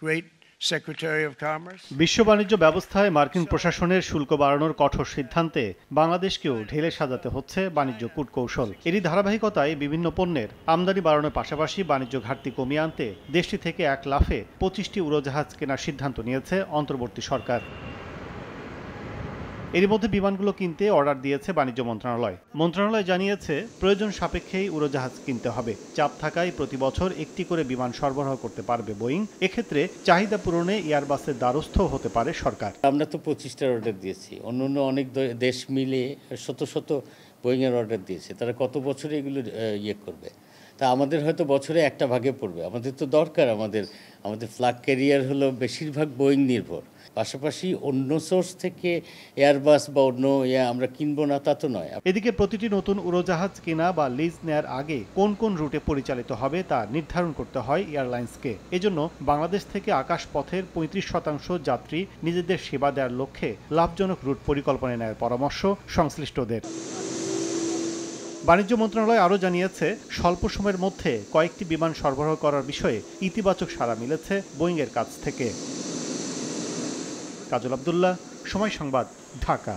great Secretary of Commerce. বিশ্ব বাণিজ্য ব্যবস্থায় মার্কিন প্রশাসনের শুল্ক বাড়ানোর কঠোর সিদ্ধান্তে বাংলাদেশকেও ঢেলে সাজাতে হচ্ছে বাণিজ্য কূটকৌশল। এরই ধারাবাহিকতায় বিভিন্ন পণ্যের আমদানি বাড়ানোর পাশাপাশি বাণিজ্য ঘাটতি কমিয়ে আনতে দেশটি থেকে এক লাফে 25টি উড়োজাহাজ কেনার সিদ্ধান্ত নিয়েছে অন্তর্বর্তী সরকার। এরই মধ্যে বিমানগুলো কিনতে অর্ডার দিয়েছে বাণিজ্য মন্ত্রণালয়। মন্ত্রণালয় জানিয়েছে প্রয়োজন সাপেক্ষেই উড়োজাহাজ কিনতে হবে। চাপ থাকায় প্রতি বছর একটি করে বিমান সরবরাহ করতে পারবে বোয়িং। এক্ষেত্রে চাহিদা পূরণে এয়ারবাসের দ্বারস্থ হতে পারে সরকার। আমরা তো 25টার অর্ডার দিয়েছি, অন্য অনেক দেশ মিলে শত শত বোয়িংয়ের অর্ডার দিয়েছে। তারা কত বছরে এগুলো করবে? তা আমাদের হয়তো বছরে একটা ভাগে পড়বে। আমাদের তো দরকার, আমাদের ফ্ল্যাগ ক্যারিয়ার হলো বেশিরভাগ বোয়িং নির্ভর। পাশাপাশি অন্য সোর্স থেকে এয়ারবাস বা অন্য আমরা কিনবো না তা তো নয়। এদিকে প্রতিটি নতুন উড়োজাহাজ কেনা বা লিজ নেয়ার আগে কোন কোন রুটে পরিচালিত হবে তা নির্ধারণ করতে হয় এয়ারলাইন্সকে। এজন্য বাংলাদেশ থেকে আকাশপথের 35% যাত্রী নিজেদের সেবা দেওয়ার লক্ষ্যে লাভজনক রুট পরিকল্পনা নেওয়ার পরামর্শ সংশ্লিষ্টদের। বাণিজ্য মন্ত্রণালয় আরও জানিয়েছে, স্বল্প সময়ের মধ্যে কয়েকটি বিমান সরবরাহ করার বিষয়ে ইতিবাচক সাড়া মিলেছে বোয়িংয়ের কাছ থেকে। কাজল আব্দুল্লাহ, সময় সংবাদ, ঢাকা।